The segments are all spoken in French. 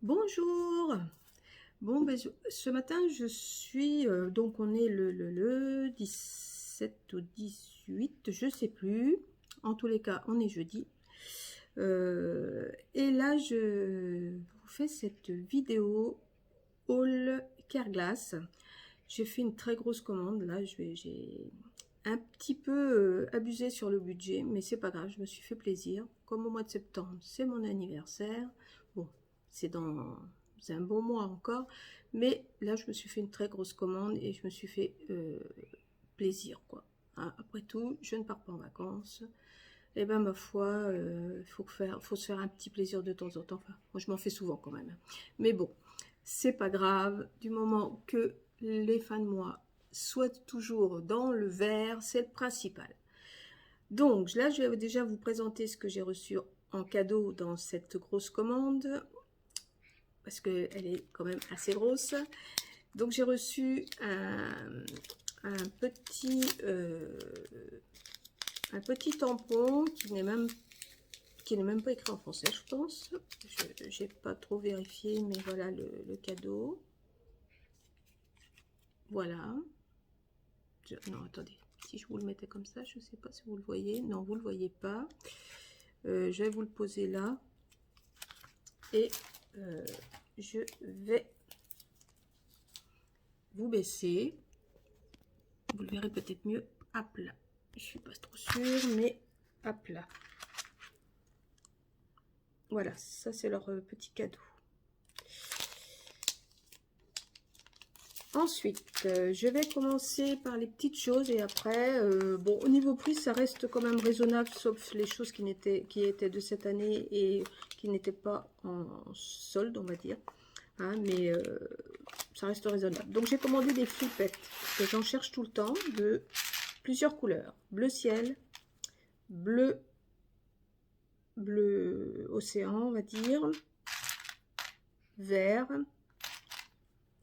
Bonjour. Bon, ce matin, je suis donc on est le 17 ou 18, je sais plus. En tous les cas, on est jeudi. Et là, je vous fais cette vidéo haul Carglass. J'ai fait une très grosse commande. Là, j'ai un petit peu abusé sur le budget, mais c'est pas grave. Je me suis fait plaisir. Comme au mois de septembre, c'est mon anniversaire. Bon, c'est un bon mois encore, mais là, je me suis fait une très grosse commande et je me suis fait plaisir, quoi. Hein, après tout, je ne pars pas en vacances. Et ben ma foi, faut se faire un petit plaisir de temps en temps. Enfin, moi, je m'en fais souvent quand même. Mais bon, c'est pas grave. Du moment que les fins de mois soient toujours dans le vert, c'est le principal. Donc là, je vais déjà vous présenter ce que j'ai reçu en cadeau dans cette grosse commande, parce qu'elle est quand même assez grosse. Donc j'ai reçu un petit tampon qui n'est même pas écrit en français, je pense. Je n'ai pas trop vérifié, mais voilà le cadeau. Voilà. Non, attendez. Si je vous le mettais comme ça, je ne sais pas si vous le voyez. Non, vous ne le voyez pas. Je vais vous le poser là. Et je vais vous baisser. Vous le verrez peut-être mieux à plat. Je ne suis pas trop sûre, mais à plat. Voilà, ça c'est leur petit cadeau. Ensuite, je vais commencer par les petites choses et après, bon, au niveau prix, ça reste quand même raisonnable, sauf les choses qui étaient de cette année et qui n'étaient pas en solde, on va dire. Hein, mais ça reste raisonnable. Donc j'ai commandé des flippettes, parce que j'en cherche tout le temps, de plusieurs couleurs. Bleu ciel, bleu océan, on va dire, vert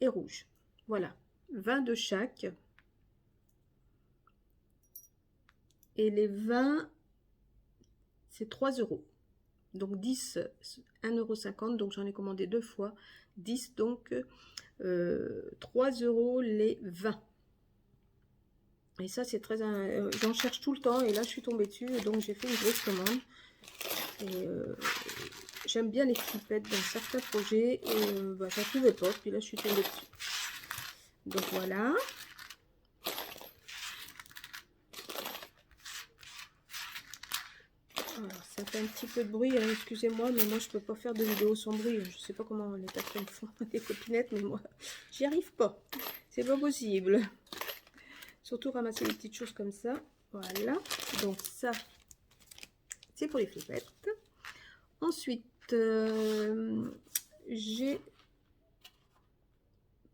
et rouge. Voilà, 20 de chaque. Et les 20, c'est 3 euros. Donc 10, 1,50 €. Donc j'en ai commandé deux fois. 10, donc 3 euros les 20. Et ça, c'est très... j'en cherche tout le temps. Et là, je suis tombée dessus. Donc j'ai fait une grosse commande. Et j'aime bien les flippettes dans certains projets. Et j'en trouvais pas. Puis là, je suis tombée dessus. Donc voilà. Alors, ça fait un petit peu de bruit, hein, excusez-moi, mais moi je peux pas faire de vidéo sans bruit. Je sais pas comment les personnes font, les copinettes, mais moi j'y arrive pas. C'est pas possible. Surtout ramasser des petites choses comme ça. Voilà. Donc ça, c'est pour les flippettes. Ensuite, j'ai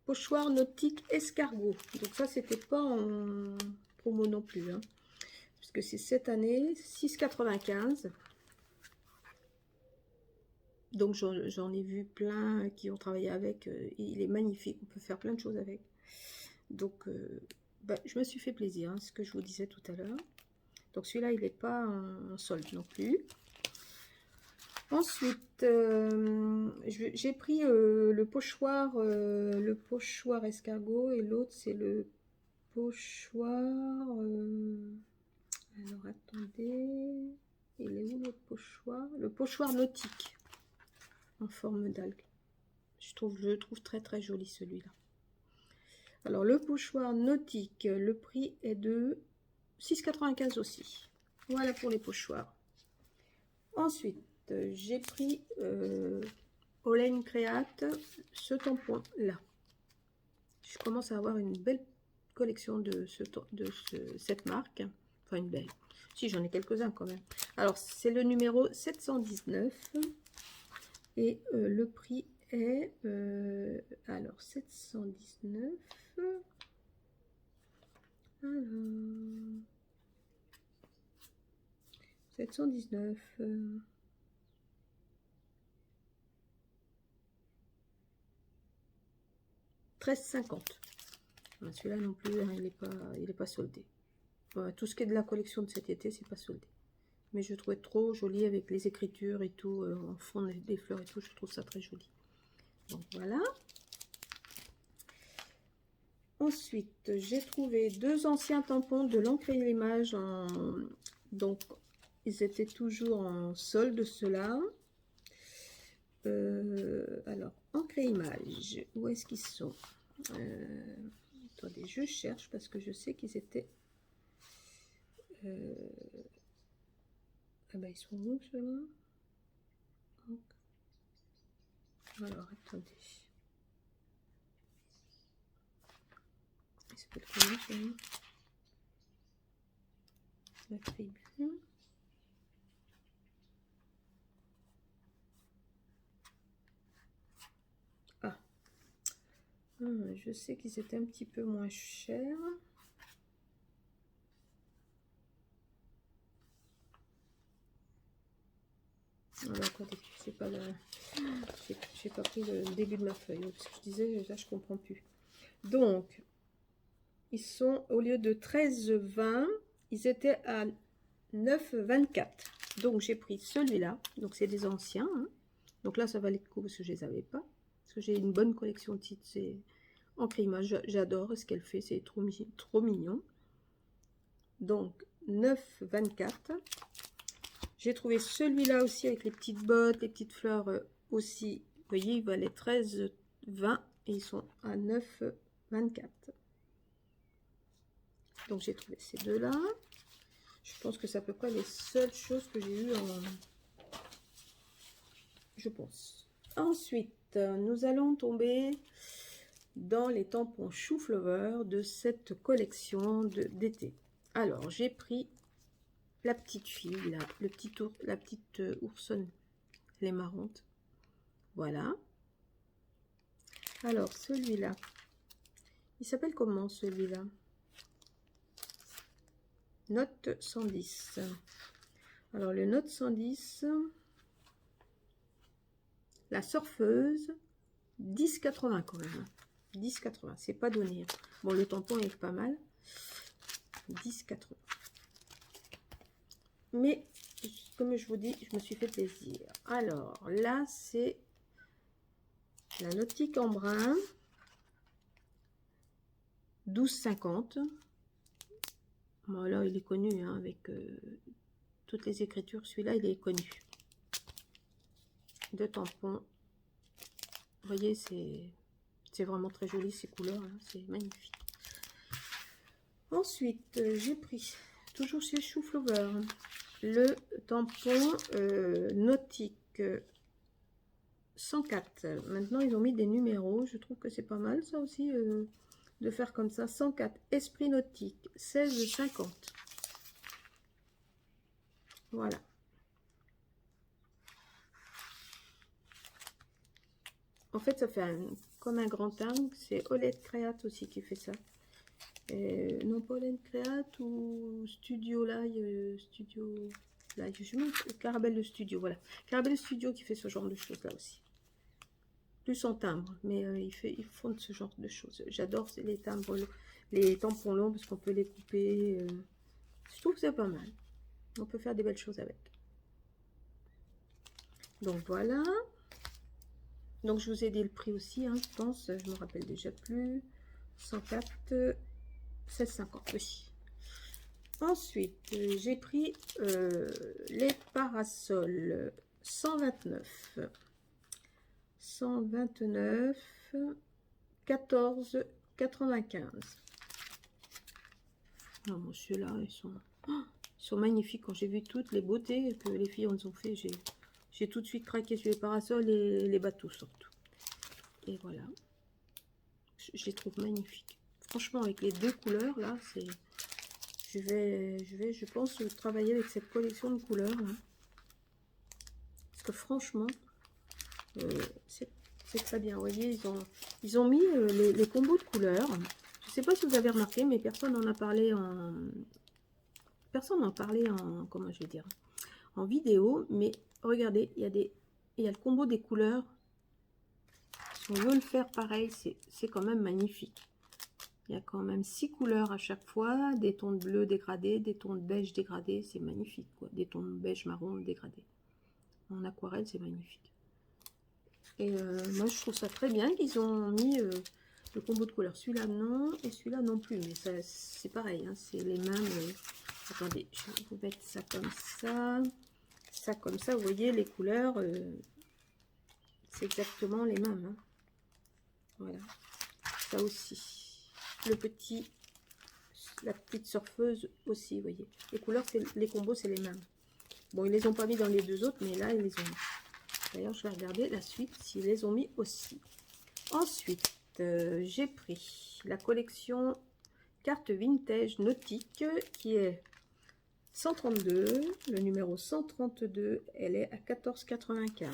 pochoir nautique escargot. Donc ça, c'était pas en promo non plus, hein, puisque c'est cette année, 6,95 €. Donc j'en ai vu plein qui ont travaillé avec. Il est magnifique, on peut faire plein de choses avec. Donc je me suis fait plaisir, hein, ce que je vous disais tout à l'heure. Donc celui-là, il n'est pas en solde non plus. Ensuite, j'ai pris le pochoir escargot et l'autre c'est le pochoir. Alors attendez, il est où l'autre pochoir? Le pochoir nautique en forme d'algue. Je le trouve très très joli celui-là. Alors le pochoir nautique, le prix est de 6,95 € aussi. Voilà pour les pochoirs. Ensuite, j'ai pris Olen Create, ce tampon là. Je commence à avoir une belle collection de cette marque. Enfin une belle. Si, j'en ai quelques-uns quand même. Alors c'est le numéro 719 et le prix est alors 719. Alors 719. 13,50. Celui-là non plus, hein, il est pas soldé. Voilà, tout ce qui est de la collection de cet été, c'est pas soldé. Mais je trouvais trop joli avec les écritures et tout, en fond des fleurs et tout, je trouve ça très joli. Donc voilà. Ensuite, j'ai trouvé 2 anciens tampons de l'encre et l'image. Donc, ils étaient toujours en solde, ceux-là. Alors, encre et image, où est-ce qu'ils sont? Attendez, je cherche parce que je sais qu'ils étaient... Ah ben, ils sont où, ceux-là? Alors, attendez. Il s'appelle comment, celui-là? La tribu. Ah. Je sais qu'ils étaient un petit peu moins chers. Alors, attendez, c'est pas le... J'ai pas pris le début de ma feuille, parce que je disais, là, je comprends plus. Donc, ils sont, au lieu de 13,20, ils étaient à 9,24. Donc, j'ai pris celui-là. Donc, c'est des anciens. Hein. Donc là, ça valait le coup, parce que je les avais pas. Parce que j'ai une bonne collection de titres. C'est encre image. J'adore ce qu'elle fait. C'est trop mignon. Donc, 9,24. J'ai trouvé celui-là aussi avec les petites bottes, les petites fleurs aussi. Vous voyez, il valait 13,20 et ils sont à 9,24. Donc j'ai trouvé ces deux-là. Je pense que c'est à peu près les seules choses que j'ai eues en... Je pense. Ensuite, nous allons tomber dans les tampons chou-fleur de cette collection d'été. Alors, j'ai pris la petite fille, là, la petite oursonne, les marrantes. Voilà. Alors, celui-là, il s'appelle comment, celui-là? Note 110. Alors, le Note 110, la surfeuse, 10,80 quand même. 10,80, c'est pas donné. Bon, le tampon est pas mal. 10,80. Mais, comme je vous dis, je me suis fait plaisir. Alors, là, c'est la Nautique en brun. 12,50. Bon, là, il est connu, hein, avec toutes les écritures. Celui-là, il est connu. De tampons. Vous voyez, c'est vraiment très joli, ces couleurs. Hein, c'est magnifique. Ensuite, j'ai pris, toujours chez chou-fleur, le tampon nautique 104. Maintenant, ils ont mis des numéros. Je trouve que c'est pas mal, ça aussi, de faire comme ça. 104, esprit nautique, 16,50. Voilà. En fait, ça fait comme un grand angle. C'est Olette Créate aussi qui fait ça. Non, pas Olette Créate ou Studio Live. Studio Live. Je mets Caramel Studio. Voilà. Caramel Studio qui fait ce genre de choses là aussi. Plus en timbre. Mais ils font de ce genre de choses. J'adore les timbres, les tampons longs parce qu'on peut les couper. Je trouve que c'est pas mal. On peut faire des belles choses avec. Donc voilà. Donc je vous ai dit le prix aussi, hein, je pense, je me rappelle déjà plus. 104, 16,50 aussi. Ensuite, j'ai pris les parasols 129. 129, 14,95. Non, bon, ceux-là, ils sont magnifiques. Quand j'ai vu toutes les beautés que les filles en ont fait, j'ai tout de suite craqué sur les parasols et les bateaux surtout. Et voilà. Je les trouve magnifiques. Franchement, avec les deux couleurs, là, c'est... Je vais, je pense, travailler avec cette collection de couleurs. Hein. Parce que franchement, c'est très bien. Vous voyez, ils ont mis les combos de couleurs. Je ne sais pas si vous avez remarqué, mais personne n'en a parlé en... Personne n'en parlait en... Comment je vais dire? En vidéo. Mais regardez, il y a le combo des couleurs. Si on veut le faire pareil, c'est quand même magnifique. Il y a quand même 6 couleurs à chaque fois, des tons de bleu dégradés, des tons de beige dégradés, c'est magnifique, quoi. Des tons de beige marron dégradés. En aquarelle, c'est magnifique. Et moi, je trouve ça très bien qu'ils ont mis le combo de couleurs. Celui-là, non. Et celui-là, non plus. Mais ça, c'est pareil. Hein, c'est les mêmes. Attendez, je vais vous mettre ça comme ça. Ça comme ça. Vous voyez, les couleurs, c'est exactement les mêmes. Hein. Voilà. Ça aussi. Le petit, la petite surfeuse aussi, vous voyez. Les couleurs, les combos, c'est les mêmes. Bon, ils les ont pas mis dans les deux autres, mais là, ils les ont mis. D'ailleurs, je vais regarder la suite s'ils les ont mis aussi. Ensuite, j'ai pris la collection carte vintage nautique qui est 132. Le numéro 132, elle est à 14,95.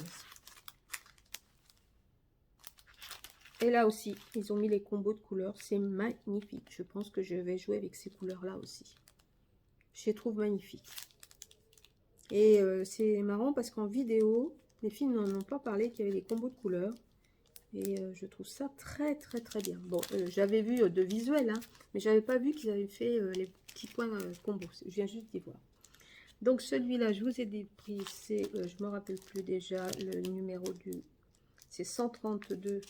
Et là aussi, ils ont mis les combos de couleurs. C'est magnifique. Je pense que je vais jouer avec ces couleurs-là aussi. Je les trouve magnifiques. Et c'est marrant parce qu'en vidéo, les filles n'en ont pas parlé qu'il y avait des combos de couleurs. Et je trouve ça très bien. Bon, j'avais vu de visuel, hein, mais j'avais pas vu qu'ils avaient fait les petits points combos. Je viens juste d'y voir. Donc celui-là, je vous ai dit prix, c'est, je me rappelle plus déjà, le numéro du, c'est 132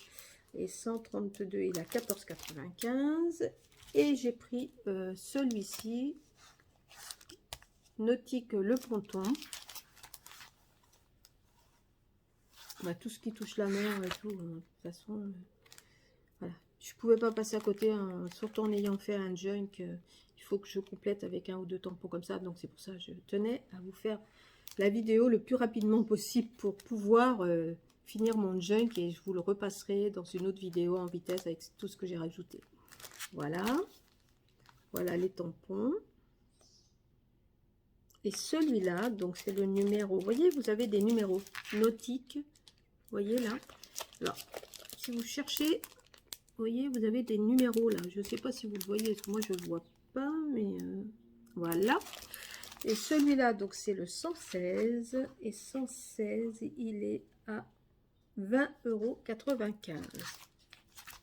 et 132, il a 14,95. Et j'ai pris celui-ci, Nautique le Ponton. Bah, tout ce qui touche la mer et tout, de toute façon, voilà. Je pouvais pas passer à côté, hein, surtout en ayant fait un junk, il faut que je complète avec un ou deux tampons comme ça, donc c'est pour ça que je tenais à vous faire la vidéo le plus rapidement possible pour pouvoir finir mon junk, et je vous le repasserai dans une autre vidéo en vitesse avec tout ce que j'ai rajouté. Voilà, voilà les tampons. Et celui-là, donc c'est le numéro, vous voyez, vous avez des numéros nautiques. Vous voyez là, alors si vous cherchez, vous voyez, vous avez des numéros là. Je ne sais pas si vous le voyez, parce que moi je ne le vois pas, mais voilà. Et celui-là, donc c'est le 116. Et 116, il est à 20,95 €.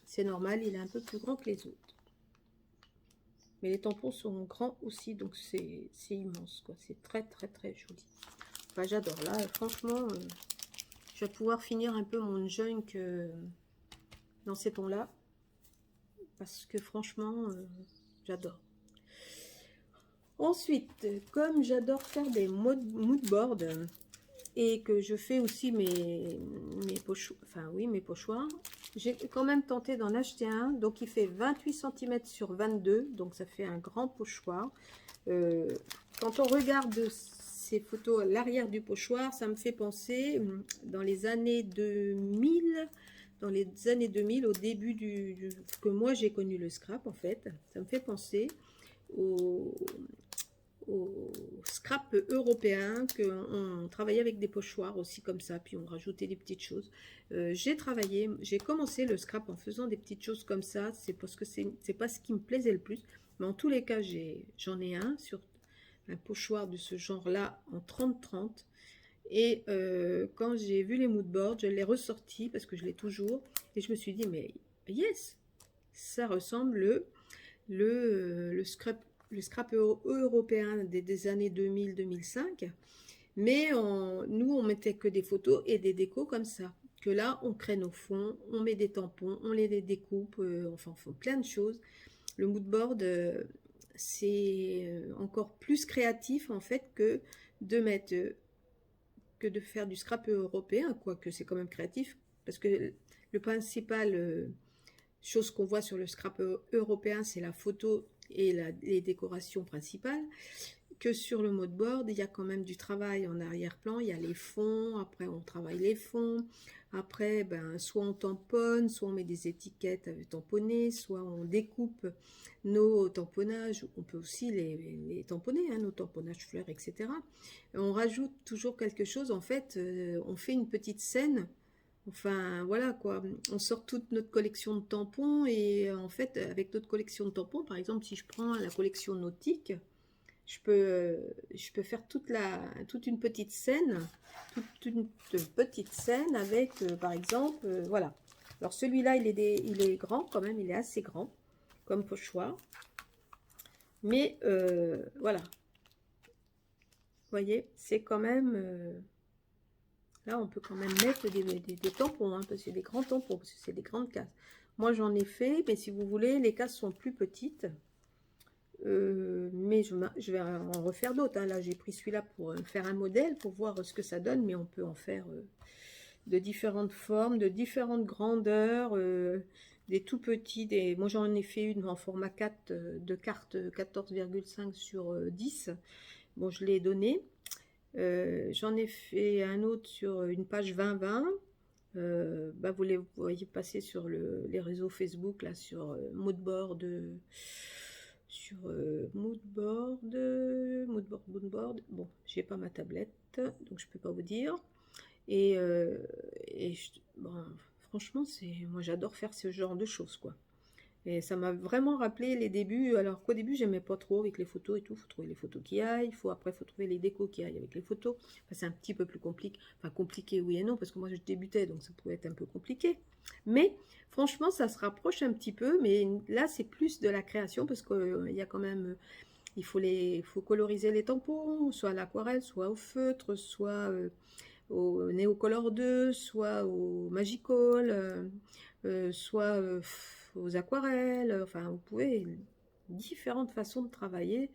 C'est normal, il est un peu plus grand que les autres. Mais les tampons sont grands aussi, donc c'est immense, quoi. C'est très joli. Enfin, j'adore. Là, franchement, je vais pouvoir finir un peu mon junk dans ces tons-là. Parce que franchement, j'adore. Ensuite, comme j'adore faire des moodboards et que je fais aussi mes pochoirs, j'ai quand même tenté d'en acheter un. Donc, il fait 28 cm sur 22, donc ça fait un grand pochoir. Quand on regarde ces photos à l'arrière du pochoir, ça me fait penser dans les années 2000. Dans les années 2000, au début que moi j'ai connu le scrap, en fait, ça me fait penser au scrap européen, qu'on travaillait avec des pochoirs aussi comme ça, puis on rajoutait des petites choses. J'ai commencé le scrap en faisant des petites choses comme ça, c'est parce que c'est pas ce qui me plaisait le plus, mais en tous les cas, j'en ai un sur un pochoir de ce genre-là en 30-30. Et quand j'ai vu les moodboards, je l'ai ressorti parce que je l'ai toujours. Et je me suis dit, mais yes, ça ressemble le scrap européen des années 2000-2005. Mais nous, on mettait que des photos et des décos comme ça. Que là, on crée nos fonds, on met des tampons, on les découpe, enfin, on fait plein de choses. Le moodboard, c'est encore plus créatif en fait que de mettre... que de faire du scrap européen, quoique c'est quand même créatif, parce que le principal chose qu'on voit sur le scrap européen, c'est la photo et les décorations principales, que sur le moodboard, il y a quand même du travail en arrière-plan, il y a les fonds, après on travaille les fonds, après soit on tamponne, soit on met des étiquettes tamponnées, soit on découpe nos tamponnages, on peut aussi les tamponner, hein, nos tamponnages fleurs, etc. On rajoute toujours quelque chose, en fait, on fait une petite scène, enfin voilà quoi, on sort toute notre collection de tampons, et en fait avec notre collection de tampons, par exemple si je prends la collection nautique, je peux faire toute une petite scène, avec, par exemple, voilà. Alors celui-là, il est grand quand même, il est assez grand comme pochoir. Mais voilà. Vous voyez, c'est quand même Là, on peut quand même mettre des tampons, hein, parce que c'est des grands tampons, parce que c'est des grandes cases. Moi, j'en ai fait, mais si vous voulez, les cases sont plus petites. Mais je vais en refaire d'autres, hein. Là, j'ai pris celui-là pour faire un modèle, pour voir ce que ça donne, mais on peut en faire de différentes formes, de différentes grandeurs, des tout petits, moi j'en ai fait une en format 4 de carte 14,5 sur 10. Bon, je l'ai donné. J'en ai fait un autre sur une page 20-20. Bah vous les voyez passer sur les réseaux Facebook, là, sur Moodboard, Moodboard. Bon, j'ai pas ma tablette, donc je peux pas vous dire. Et, bon, franchement, moi j'adore faire ce genre de choses, quoi. Et ça m'a vraiment rappelé les débuts, alors qu'au début j'aimais pas trop avec les photos et tout, il faut trouver les photos qui aillent, après il faut trouver les décos qui aillent avec les photos. Enfin, c'est un petit peu plus compliqué, enfin compliqué oui et non, parce que moi je débutais, donc ça pouvait être un peu compliqué. Mais franchement ça se rapproche un petit peu, mais là c'est plus de la création, parce qu'il y a quand même, il faut coloriser les tampons, soit à l'aquarelle, soit au feutre, soit au Neocolor 2, soit au Magical, soit aux aquarelles. Enfin, vous pouvez différentes façons de travailler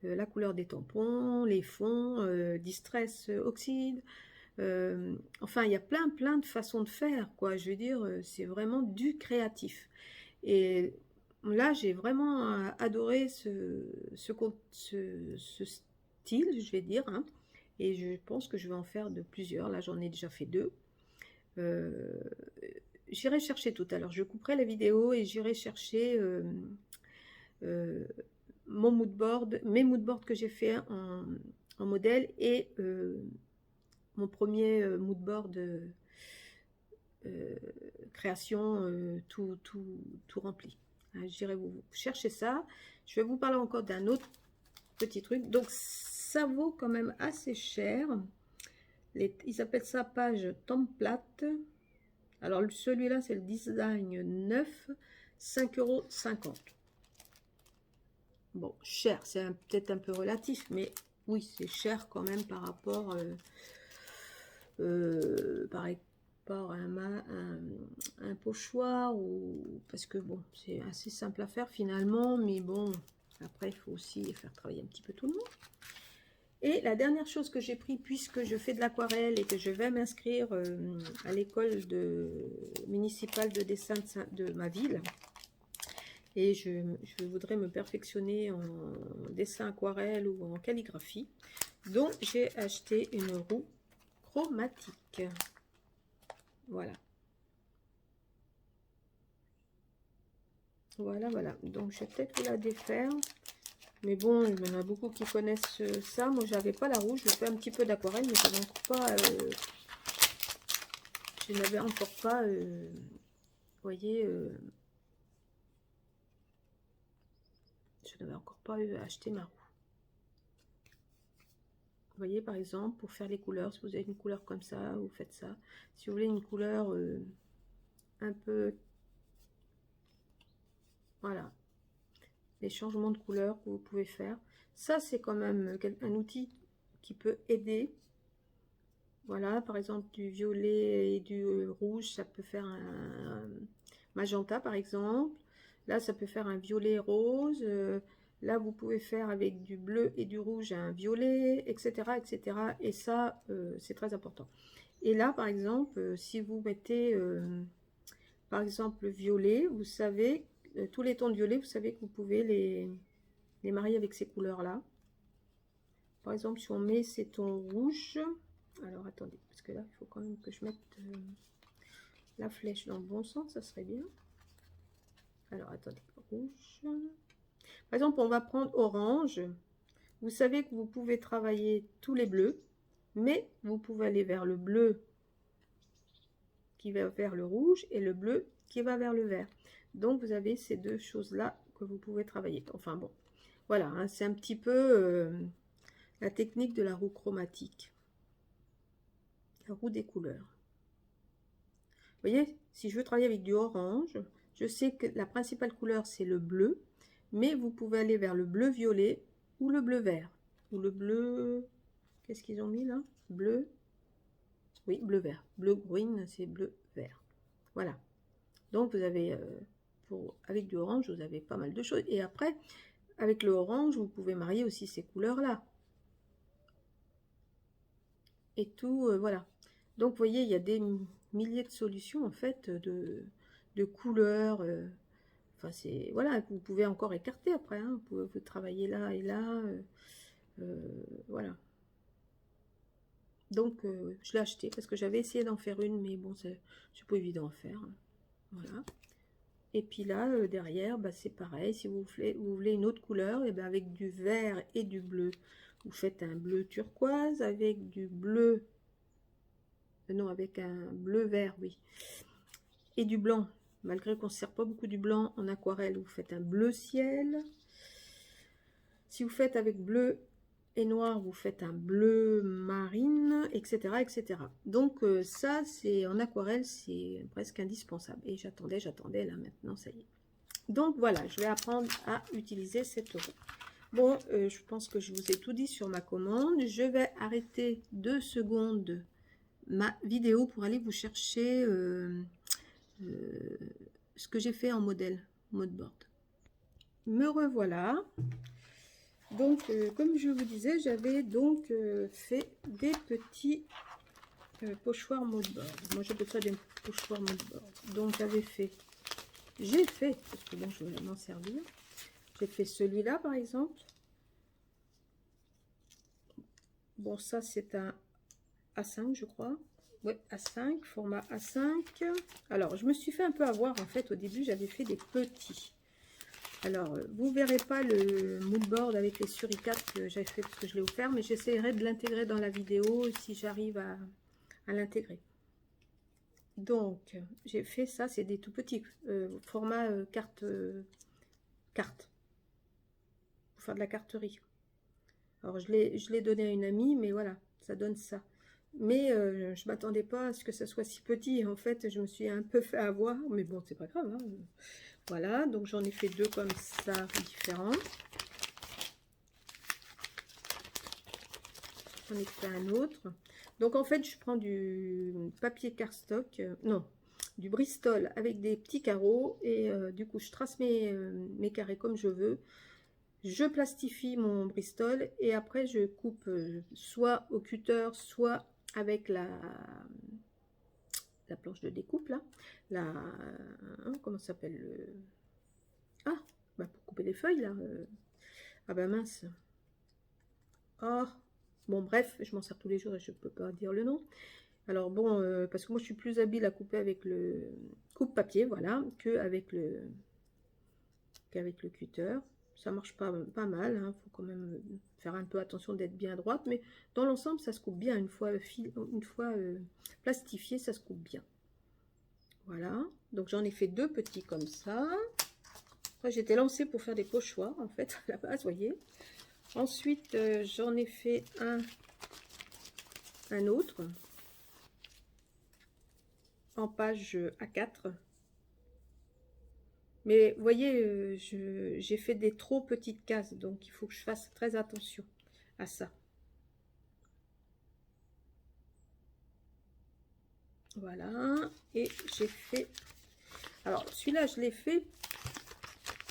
la couleur des tampons, les fonds, Distress Oxide. Enfin, il y a plein de façons de faire, quoi. Je veux dire, c'est vraiment du créatif. Et là, j'ai vraiment adoré ce style, je vais dire, hein. Et je pense que je vais en faire de plusieurs. Là, j'en ai déjà fait 2. J'irai chercher tout à l'heure. Je couperai la vidéo et j'irai chercher mon moodboard, mes moodboards que j'ai fait en modèle, et mon premier moodboard création tout rempli. J'irai vous chercher ça. Je vais vous parler encore d'un autre petit truc. Donc ça vaut quand même assez cher. Ils appellent ça page template. Alors celui-là c'est le design 9, 5,50 €. Bon, cher, c'est peut-être un peu relatif, mais oui, c'est cher quand même par rapport à un pochoir, parce que bon, c'est assez simple à faire finalement, mais bon, après il faut aussi faire travailler un petit peu tout le monde. Et la dernière chose que j'ai pris, puisque je fais de l'aquarelle et que je vais m'inscrire à l'école municipale de dessin de ma ville, et je voudrais me perfectionner en dessin aquarelle ou en calligraphie, donc j'ai acheté une roue chromatique. Voilà. Voilà. Donc je vais peut-être vous la défaire. Mais bon, il y en a beaucoup qui connaissent ça. Moi, j'avais pas la rouge. Je fais un petit peu d'aquarelle, mais je n'avais encore pas, vous voyez, je n'avais encore pas acheté ma roue. Vous voyez, par exemple, pour faire les couleurs, si vous avez une couleur comme ça, vous faites ça. Si vous voulez une couleur un peu, voilà, les changements de couleur que vous pouvez faire. Ça, c'est quand même un outil qui peut aider. Voilà, par exemple, du violet et du rouge, ça peut faire un magenta, par exemple. Là, ça peut faire un violet rose. Là, vous pouvez faire avec du bleu et du rouge un violet, etc., etc. Et ça, c'est très important. Et là, par exemple, si vous mettez, par exemple, le violet, vous savez, tous les tons de violet, vous savez que vous pouvez les marier avec ces couleurs-là. Par exemple, si on met ces tons rouges, alors attendez, parce que là, il faut quand même que je mette la flèche dans le bon sens, ça serait bien. Alors attendez, rouge. Par exemple, on va prendre orange. Vous savez que vous pouvez travailler tous les bleus, mais vous pouvez aller vers le bleu qui va vers le rouge et le bleu qui va vers le vert. Donc, vous avez ces deux choses-là que vous pouvez travailler. Enfin bon, voilà, hein, c'est un petit peu la technique de la roue chromatique. La roue des couleurs. Vous voyez, si je veux travailler avec du orange, je sais que la principale couleur, c'est le bleu, mais vous pouvez aller vers le bleu violet ou le bleu vert. Ou le bleu... Qu'est-ce qu'ils ont mis là? Bleu. Oui, bleu-vert. Bleu-green, c'est bleu-vert. Voilà. Donc, vous avez, avec du orange, vous avez pas mal de choses. Et après, avec le orange, vous pouvez marier aussi ces couleurs-là. Et tout, voilà. Donc, vous voyez, il y a des milliers de solutions, en fait, de couleurs. Enfin, c'est, voilà, vous pouvez encore écarter après. Hein, vous travailler là et là. Voilà. Donc, je l'ai acheté parce que j'avais essayé d'en faire une, mais bon, c'est pas évident à faire. Voilà. Et puis là, derrière, bah, c'est pareil. Si vous voulez une autre couleur, et ben avec du vert et du bleu, vous faites un bleu turquoise avec du bleu. Non, avec un bleu-vert, oui. Et du blanc. Malgré qu'on ne sert pas beaucoup du blanc en aquarelle, vous faites un bleu ciel. Si vous faites avec bleu et noir, vous faites un bleu marine, etc. etc. Donc ça, c'est en aquarelle, c'est presque indispensable. Et j'attendais, là maintenant, ça y est. Donc voilà, je vais apprendre à utiliser cette roue. Bon, je pense que je vous ai tout dit sur ma commande. Je vais arrêter 2 secondes ma vidéo pour aller vous chercher ce que j'ai fait en modèle, modeboard. Me revoilà. Donc, comme je vous disais, j'avais donc fait des petits pochoirs modeboard. Moi, j'appelle ça des pochoirs modeboard. Donc, j'ai fait, parce que bon, je vais m'en servir. J'ai fait celui-là, par exemple. Bon, ça, c'est un A5, je crois. Ouais, A5, format A5. Alors, je me suis fait un peu avoir, en fait. Au début, j'avais fait des petits. Alors, vous verrez pas le moodboard avec les suricates que j'avais fait parce que je l'ai offert, mais j'essaierai de l'intégrer dans la vidéo si j'arrive à l'intégrer. Donc, j'ai fait ça, c'est des tout petits, format carte, pour faire de la carterie. Alors, je l'ai donné à une amie, mais voilà, ça donne ça. Mais je m'attendais pas à ce que ça soit si petit. En fait, je me suis un peu fait avoir, mais bon, c'est pas grave. Hein. Voilà, donc j'en ai fait 2 comme ça, différents. J'en ai fait un autre. Donc en fait, je prends du papier cardstock, non, du Bristol avec des petits carreaux. Et du coup, je trace mes carrés comme je veux. Je plastifie mon Bristol et après, je coupe soit au cutter, soit avec la planche de découpe, là. Comment ça s'appelle Ah, bah pour couper les feuilles, là. Ah bah mince. Oh, bon bref, je m'en sers tous les jours et je peux pas dire le nom. Alors bon, parce que moi je suis plus habile à couper avec le coupe-papier, voilà, qu'avec le cutter. Ça marche pas mal, hein. Faut quand même faire un peu attention d'être bien droite, mais dans l'ensemble ça se coupe bien. Une fois plastifié, ça se coupe bien. Voilà, donc j'en ai fait 2 petits comme ça. Après j'étais lancée pour faire des pochoirs en fait à la base, vous voyez. Ensuite j'en ai fait un autre en page A4. Mais vous voyez, j'ai fait des trop petites cases, donc il faut que je fasse très attention à ça. Voilà, et j'ai fait... Alors, celui-là, je l'ai fait...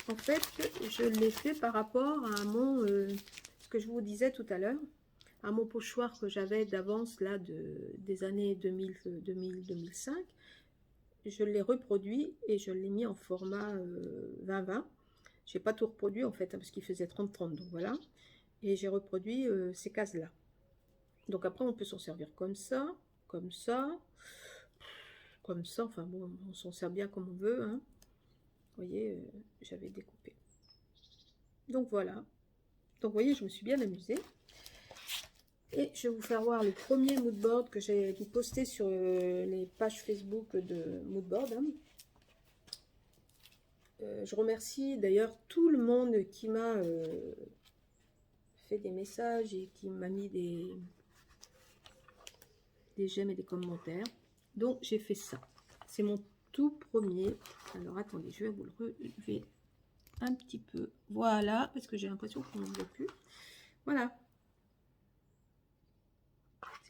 En fait, je l'ai fait par rapport à mon... ce que je vous disais tout à l'heure, à mon pochoir que j'avais d'avance, là, des années 2000-2005. Je l'ai reproduit et je l'ai mis en format 20-20. J'ai pas tout reproduit en fait, hein, parce qu'il faisait 30-30, donc voilà. Et j'ai reproduit ces cases-là. Donc après, on peut s'en servir comme ça, comme ça, comme ça. Enfin bon, on s'en sert bien comme on veut. Hein. Vous voyez, j'avais découpé. Donc voilà. Donc vous voyez, je me suis bien amusée. Et je vais vous faire voir le premier moodboard que j'ai posté sur les pages Facebook de moodboard. Hein. Je remercie d'ailleurs tout le monde qui m'a fait des messages et qui m'a mis des j'aime et des commentaires. Donc j'ai fait ça. C'est mon tout premier. Alors attendez, je vais vous le relever un petit peu. Voilà, parce que j'ai l'impression qu'on ne voit plus. Voilà.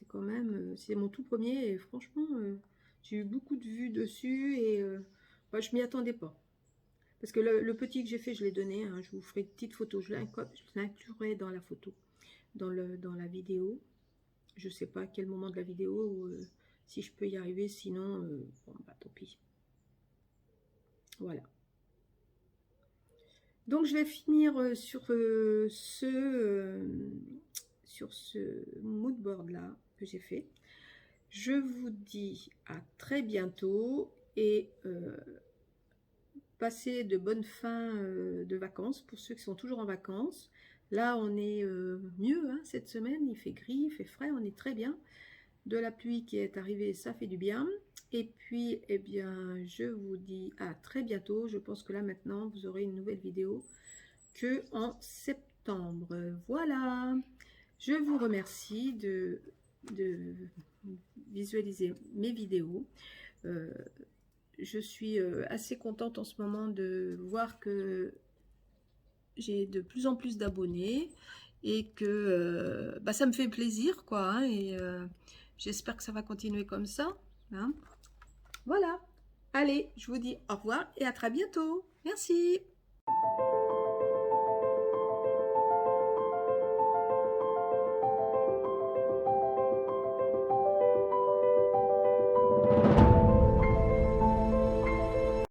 C'est quand même, c'est mon tout premier et franchement, j'ai eu beaucoup de vues dessus et bah, je m'y attendais pas. Parce que le petit que j'ai fait, je l'ai donné, hein, je vous ferai une petite photo, je l'inclurai dans la photo, dans la vidéo. Je sais pas à quel moment de la vidéo, si je peux y arriver, sinon, bon, bah, tant pis. Voilà. Donc je vais finir sur ce mood board là que j'ai fait. Je vous dis à très bientôt et passez de bonnes fins de vacances pour ceux qui sont toujours en vacances. Là on est mieux hein, cette semaine, il fait gris, il fait frais, on est très bien. De la pluie qui est arrivée, ça fait du bien. Et puis, eh bien, je vous dis à très bientôt. Je pense que là, maintenant, vous aurez une nouvelle vidéo que en septembre. Voilà. Je vous remercie de visualiser mes vidéos. Je suis assez contente en ce moment de voir que j'ai de plus en plus d'abonnés et que bah, ça me fait plaisir, quoi. Hein, et j'espère que ça va continuer comme ça. Hein. Voilà. Allez, je vous dis au revoir et à très bientôt. Merci.